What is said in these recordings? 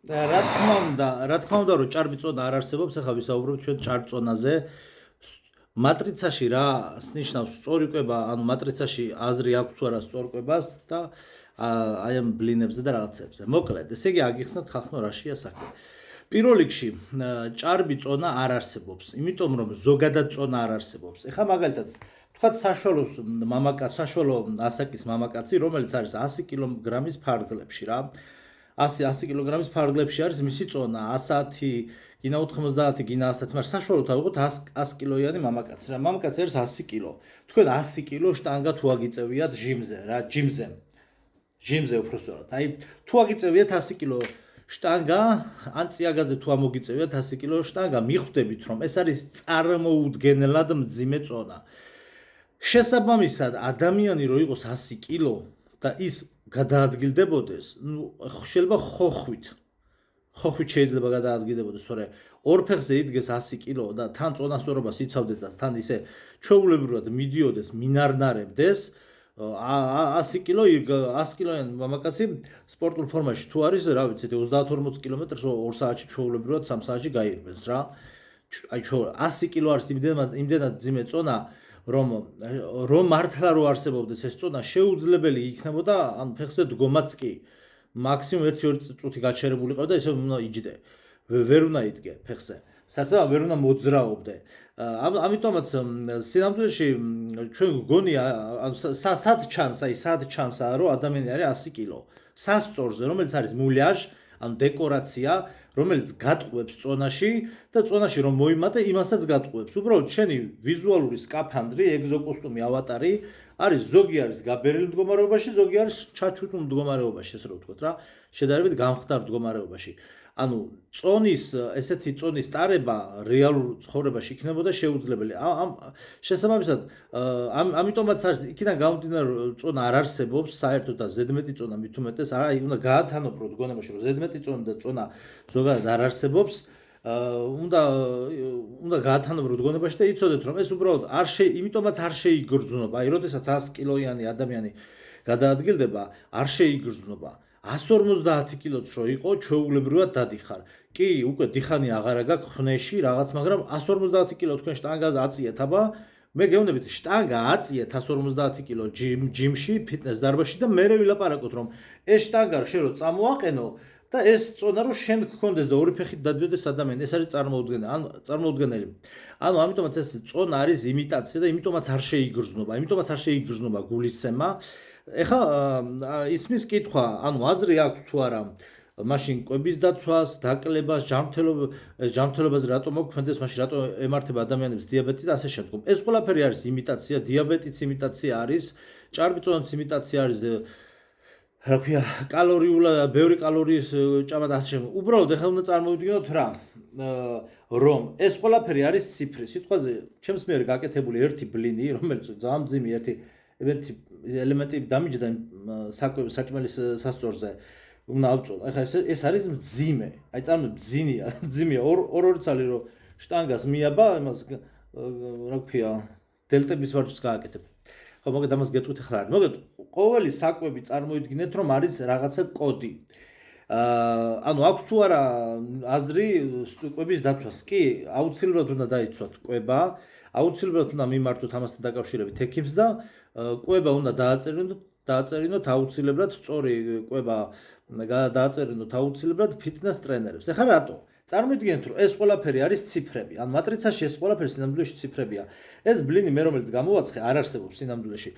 რა თქმა უნდა, რომ ჭარბიწონა არ არსებობს, ახლა ვისაუბრებთ ჩვენ ჭარბწონაზე. მატრიცაში რა ნიშნავს სწორი კვება, ანუ მატრიცაში აზრი აქვს თუ არა სწორ კვებას და აი ამ ბლინებზე და რაღაცებზე. მოკლედ, ესე იგი აგიხსნათ ხახნო რაშია საქმე. პირველ რიგში ჭარბი წონა არ არსებობს, იმიტომ რომ ზოგადად წონა არ არსებობს. ეხლა მაგალითად თქვათ საშუალო ასაკის მამაკაცი, რომელიც არის 100 კილოგრამის ფარგლებში რა. 100 კილოგრამის ფარგლებში არის მისი წონა, 110, გინა 90, გინა 100, მაგრამ საშუალოდ ავიღოთ 100 კილოიანი მამაკაცი რა. მამაკაცი არის 100 კილო. თქვენ 100 კილო შტანგა თუ აგიწევიათ ჟიმზე რა, ჟიმზე უბრალოდ. აი, თუ აგიწევიათ 100 კილო შტანგა, ან წიაგაზე თუ ამოგიწევიათ 100 კილო შტანგა, მიხვდებით რომ ეს არის წარმოუდგენლად მძიმე წონა. შესაბამისად, ადამიანი რო იყოს 100 კილო და ის გადაადგილდებოდეს, შეიძლება ხოხვით შეიძლება გადაადგილდებოდეს, თორე ორ ფეხზე იდგეს 100 კილო და თან წონასწორობას იცავდეს და თან ისე ჩვეულებრივად მიდიოდეს, მინარნარებდეს. 100 კილოიანი მამაკაცი სპორტულ ფორმაში თუ არის, რა ვიცი, 30-40 კილომეტრს 2 საათში ჩვეულებრივად 3 საათში გაირბენს რა. აი 100 კილო არის იმდენად ძიმე წონა, რომ მართლა რო არსებობდეს ეს წონა, შეუძლებელი იქნებოდა ან ფეხზე დგომაც კი მაქსიმუმ 1-2 წუთი გაჩერებული ყავდა, ისე უნდა იჯდე. ვერ უნდა იდგე ფეხზე. საერთოდ ვერ უნდა მოძრაობდე. ამიტომაც სინამდვილეში ჩვენ გგონია, სად ჩანსა, რომ ადამიანი არის 100 კილო. სასწორზე, რომელიც არის მულიაჟ, ანუ დეკორაცია, რომელიც გატყუებს წონაში და წონაში რომ მოიმატე, იმასაც გატყუებს. უბრალოდ შენი ვიზუალური სკაფანდრი, ეგზოკოსტუმი, ავატარი არის ზოგი არის გაბერილი მდგომარეობაში, ზოგი არის ჩაჩუტულ მდგომარეობაში, ესე რომ ვთქვათ რა, შედარებით გამხდარ მდგომარეობაში. ანუ ესეთი წონის ტარება რეალურ ცხოვრებაში იქნებოდა შეუძლებელი. შესაბამისად, ამიტომაც არის იქიდან გამომდინარე, რომ წონა არ არსებობს, საერთოდ და ზედმეტი წონა მით უმეტეს, აი უნდა გაათანობროთ გონებაში, რომ ზედმეტი წონა და წონა ზოგადად არ არსებობს. უნდა გაათანობროთ გონებაში და იცოდეთ, რომ ეს უბრალოდ იმიტომაც არ შეიგრძნობა. აი, როდესაც 100 კილოიანი ადამიანი გადაადგილდება, არ შეიგრძნობა. 150 კილოც რო იყო, ჩვეულებრივად დადიხარ. კი, უკვე დიხანი აღარა გაქვს ხნეში რაღაც, მაგრამ 150 კილო თქვენ შტანგაზე აწიეთ, აბა, მე გეუბნებით, შტანგა აწიეთ 150 კილო ჯიმში, ფიტნეს დარბაზში და მე ვილაპარაკოთ, რომ ეს შტანგა შენ რო წამოაყენო და ეს წონა რო შენ გქონდეს და ორი ფეხით დადიოდეს ადამიანი, ეს არის წარმოუდგენელი. ანუ ამიტომაც ეს წონა არის იმიტაცია და იმიტომაც არ შეიგრძნობა გულისცემა. ეხლა ისმის კითხვა, ანუ აზრი აქვს თუ არა მაშინ კვების დაცვას, დაკლებას, ჯანმრთელობაზე რატომ მოქმედებს, მაშინ რატომ ემართება ადამიანებს დიაბეტი და ასე შემდგომ. ეს ყველაფერი არის იმიტაცია, დიაბეტიც იმიტაცია არის, ჭარბი წონაც იმიტაცია არის, რა ქვია, ბევრი კალორიის ჭამა და ასე შემდგომ. უბრალოდ ეხლა უნდა წარმოვიდგინოთ რა, რომ ეს ყველაფერი არის ციფრი. სიტყვაზე ჩემს მიერ გაკეთებული ერთი ბლინი, რომელიც ძალიან მძიმე ერთი ელემენტი დამიჯდა საჭმელის სასწორზე, უნდა ავწოდო. ეხლა ეს არის მძიმე. აი წარმოიდგინე, მძიმეა, ორი ცალი რომ შტანგას მიაბა, იმას რა ქვია, დელტების ვარჯიშს გააკეთებ. ხო, მოგეთ ამას გეტყვით ახლა რა. მოგეთ, ყოველი საკვები წარმოიდგინეთ, რომ არის რაღაცა კოდი. ანუ აქვს თუ არა აზრი კვების დაცვას? კი, აუცილებლად უნდა დაიცვათ კვება, აუცილებლად უნდა მიმართოთ ამასთან დაკავშირებით ექიმს და კვება უნდა დააწერინოთ აუცილებლად სწორი კვება დააწერინოთ აუცილებლად ფიტნეს ტრენერებს. ეხლა რატო? წარმოიდგინეთ, რომ ეს ყველაფერი არის ციფრები. ან მატრიცაში ეს ყველაფერი სინამდვილეში ციფრებია. ეს ბლინი მე რომელიც გამოვაცხე არ არსებობს სინამდვილეში.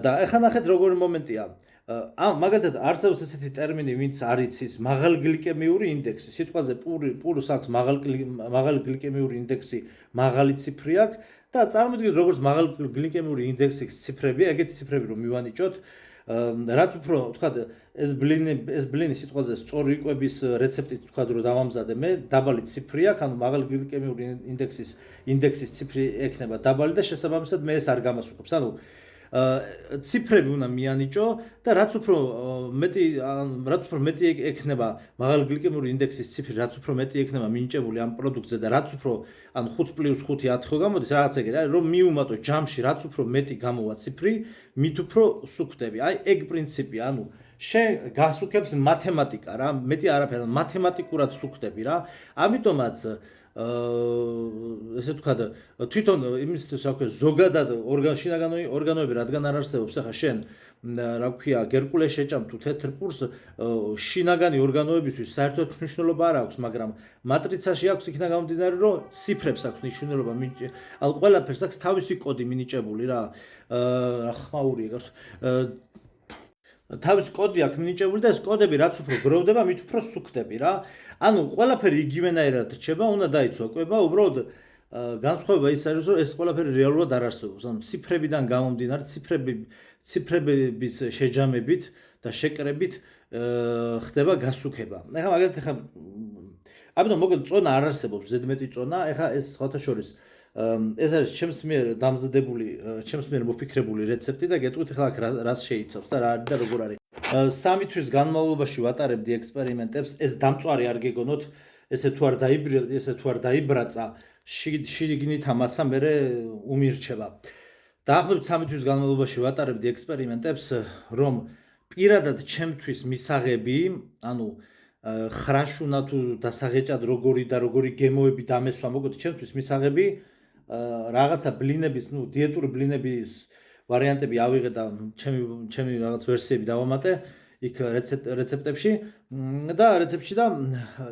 და ეხლა ნახეთ როგორი მომენტია. მაგალითად არსებობს ესეთი ტერმინი, ვინც არ იცის, მაღალგლიკემიური ინდექსი. სიტყვაზე პურს აქვს მაღალგლიკემიური ინდექსი, მაღალი ციფრი აქვს და წარმოიდგინეთ, როგორც მაღალგლიკემიური ინდექსის ციფრებია, ეგეთი ციფრები რომ მივანიჭოთ, რაც უფრო, თქვა, ეს ბლინი სიტყვაზე სწორი კვების რეცეპტით თქვა, რომ დავამზადე მე, დაბალი ციფრი აქვს, ანუ მაღალგლიკემიური ინდექსის ციფრი ექნება დაბალი და შესაბამისად მე ეს არ გამასუქებს. ანუ ციფრები უნდა მიანიჭო და რაც უფრო მეტი ექნება მაღალგლიკემიური ინდექსის ციფრი, რაც უფრო მეტი ექნება მინიჭებული ამ პროდუქტზე და რაც უფრო ან 5+5 10 ხო გამოდის, რაღაც ეგრე, რომ მიუმატო ჯამში რაც უფრო მეტი გამოვა ციფრი, მით უფრო სუქდები. აი ეგ პრინციპია, ანუ შენ გასუქებს მათემატიკა რა, მეტი არაფერი, მათემატიკურად სუქდები რა. ამიტომაც ესე ვთქვათ, თვითონ იმისთვის რა ქვია, ზოგადად შინაგანი ორგანოები რადგან არ არსებობს, ახლა შენ რა ქვია, გერკულეს შეჭამ თუ თეთრ პურს, შინაგანი ორგანოებისთვის საერთოდ მნიშვნელობა არ აქვს, მაგრამ მატრიცაში აქვს იქიდან გამომდინარე, რომ ციფრებს აქვს მნიშვნელობა, ანუ ყველაფერს აქვს თავისი კოდი მინიჭებული რა. ხმაური ეგრს თავის კოდი აქვს მინიჭებული და ეს კოდები რაც უფრო გროვდება, მით უფრო სუქდები რა. ანუ ყველაფერი იგივენაირად რჩება, უნდა დაიცვა კვება, უბრალოდ განსხვავება ის არის, რომ ეს ყველაფერი რეალურად არ არსებობს. ანუ ციფრებიდან გამომდინარე, ციფრების შეჯამებით და შეკრებით ხდება გასუქება. ეხლა მაგალითად ამიტომ მოკლედ წონა არ არსებობს, ზედმეტი წონა. ეხლა ეს სხვათა შორის ეს არის ჩემს მიერ დამზადებული, ჩემს მიერ მოფიქრებული რეცეპტი და გეტყვით ახლა რას შეიცავს და რა არის და როგორ არის. 3 თვის განმავლობაში ვატარებდი ექსპერიმენტებს, ეს დამწვარი არ გეგონოთ, ესე თუ არ დაიბრაცა, შიგნითა მასა მერე უმირჩება. დაახლოებით 3 თვის განმავლობაში ვატარებდი ექსპერიმენტებს, რომ პირადად ჩემთვის მისაღები, ანუ ხრაშუნა თუ დასაღეჭად როგორი და როგორი გემოები დამესვა, მოკლედ ჩემთვის მისაღები რაღაცა ბლინების, დიეტური ბლინების ვარიანტები ავიღე და ჩემი რაღაც ვერსიები დავამატე იქ რეცეპტებში და რეცეპტში და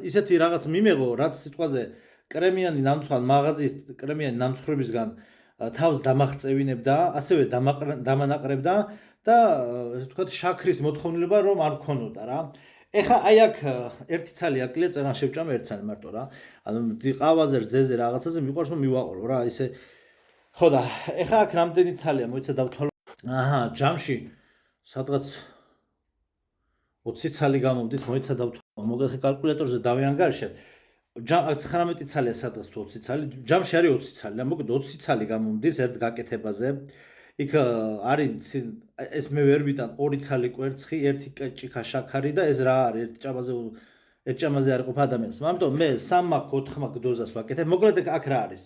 ისეთი რაღაც მიმეღო, რაც სიტყვაზე კრემიანი ნამცხრალ მაღაზიის კრემიანი ნამცხრებისგან თავს დამახწევინებდა, ასევე დამანაყრებდა და ესე ვთქვათ შაქრის მოთხოვნილება რომ არ მქონოდა რა. ეხლა აი აქ ერთი ცალი აკლია, წეგან შევჭამ ერთ ცალი მარტო რა. ანუ ყავაზე, რძეზე, რაღაცაზე მიყვარს რომ მივაყოლო რა, ისე ხო და ეხლა აქ რამდენი ცალია, მოიცა დავთვალო. აჰა, ჯამში სადღაც 20 ცალი გამომდის, მოიცა დავთვალო. მოგეხ კალკულატორზე დავიანგარიშებ. 19 ცალია სადღაც თუ 20 ცალი, ჯამში არის 20 ცალი, მოკლედ 20 ცალი გამომდის ერთ გაკეთებაზე. იქ არის ეს მე ვერ ვიტან 2 ცალი კვერცხი, 1 ჭიქა შაქარი და ეს რა არის ერთ ჭამაზე არ ყოფ ადამიანს. ამიტომ მე 3 მაკ 4 მაკ დოზას ვაკეთებ. მოკლედ აქ რა არის?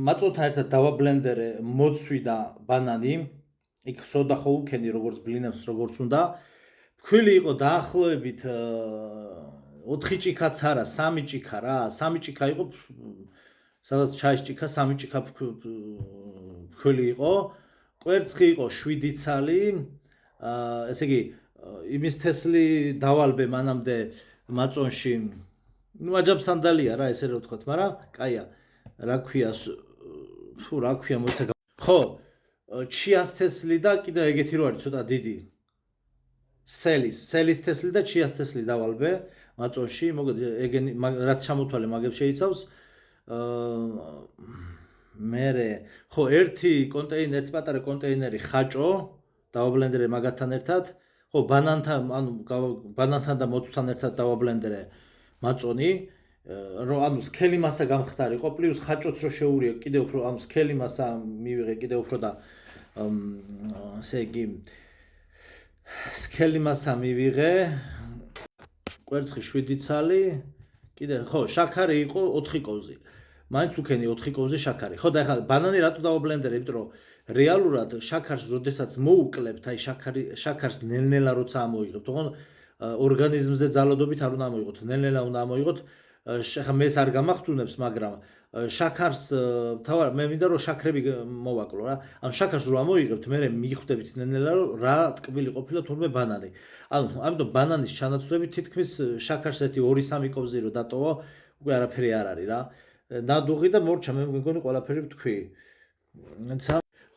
მაწონთან ერთად დავაბლენდერე მოცვი და ბანანი. იქ სოდა ხო უქენი როგორც ბლინებს როგორც უნდა. ფქვილი იყო დაახლოებით 4 ჭიქაც არა, 3 ჭიქა რა. 3 ჭიქა იყო სადაც ჩაის ჭიქა, 3 ჭიქა ფქვილი იყო. კვერცხი იყო 7 ცალი. ესე იგი იმის თესლი დავალბე მანამდე მაწონში. აჯაბ სანდალია რა, ესე რა ვთქვათ, მაგრამ კაია. რა ქვია, რა ქვია მოიცა. ხო, ჩიას თესლი და კიდე ეგეთი რო არის ცოტა დიდი. სელის თესლი და ჩიას თესლი დავალბე მაწონში, მოკლედ ეგენი რაც ჩამოთვალე მაგებს შეიცავს. მერე ხო ერთი პატარა კონტეინერი ხაჭო დავაბლენდერე მაგათთან ერთად. ხო ბანანთან და მოცვთან ერთად დავაბლენდერე მაწონი, რომ ანუ სქელი მასა გამხდარიყო, პლუს ხაჭოც რო შეურია, კიდე უფრო ანუ სქელი მასა მივიღე კიდე უფრო და ესე იგი სქელი მასა მივიღე. კვერცხი 7 ცალი, კიდე ხო შაქარი იყო 4 კოვზი. მაინც უქენი 4 კოვზი შაქარი. ხო და ეხლა ბანანი რატო დავაბლენდერე, იმიტომ რომ რეალურად შაქარს როდესაც მოუკლებთ, აი შაქარს ნელ-ნელა როცა ამოიღებთ, თქო ორგანიზმზე ძალადობით არ უნდა ამოიღოთ, ნელ-ნელა უნდა ამოიღოთ. ეხლა მე ეს არ გამახტუნებს, მაგრამ შაქარს მე მინდა რომ შაქრები მოვაკლო რა. ანუ შაქარს რო ამოიღებთ, მე მიხვდებით ნელ-ნელა რომ რა ტკბილი ყოფილა თურმე ბანანი. ანუ ამიტომ ბანანის ჩანაცვლებით თითქმის შაქარს ერთი 2-3 კოვზი რო დატოვო, უკვე არაფერი არ არის რა. ნადუღი და მორჩა, მე მგონი ყველაფერი ვთქვი.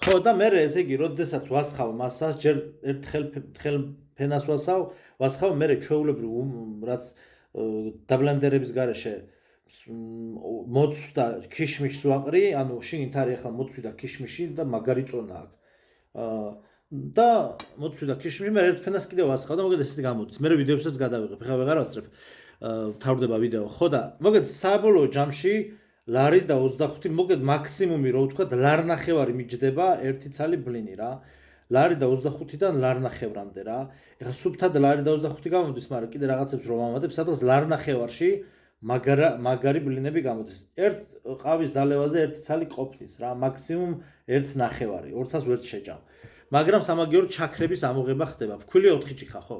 ხო და მე ესე იგი როდესაც ვასხავ მასას, ჯერ ერთხელ ფენას ვასხავ, მე ჩვეულებრივ რაც დაბლენდერების გარეშე მოცვ და ქიშმიშს ვაყრი, ანუ შიგნით არის ახლა მოცვი და ქიშმიში და მაგარი წონა აქვს. და მოცვი და ქიშმიში მე ერთ ფენას კიდევ ვასხავ და მოგეთ ესეთი გამოდის. მე ვიდეოებსაც გადავიღებ, ახლა ვეღარ ვასწრებ. თავდება ვიდეო. ხო და მოგეთ საბოლოო ჯამში ლარი და 25, მოგეთ მაქსიმუმი რო ვთქვა, ლარნახევარი მიჯდება ერთი ცალი ბლინი რა. ლარი და 25-დან ლარნახევრამდე რა. ეხლა სუფთად ლარი და 25 გამოდის, მაგრამ კიდე რაღაცებს რომ ამატებ, სადღაც ლარნახევარში მაგარი ბლინები გამოდის. ერთ ყავის დალევაზე ერთი ცალი ყოფნის რა, მაქსიმუმ 1.5, 200-ს ვერ შეჭამ. მაგრამ სამაგიეროდ ჩაქრების ამოღება ხდება. ფქვილი 4 ჭიქა, ხო?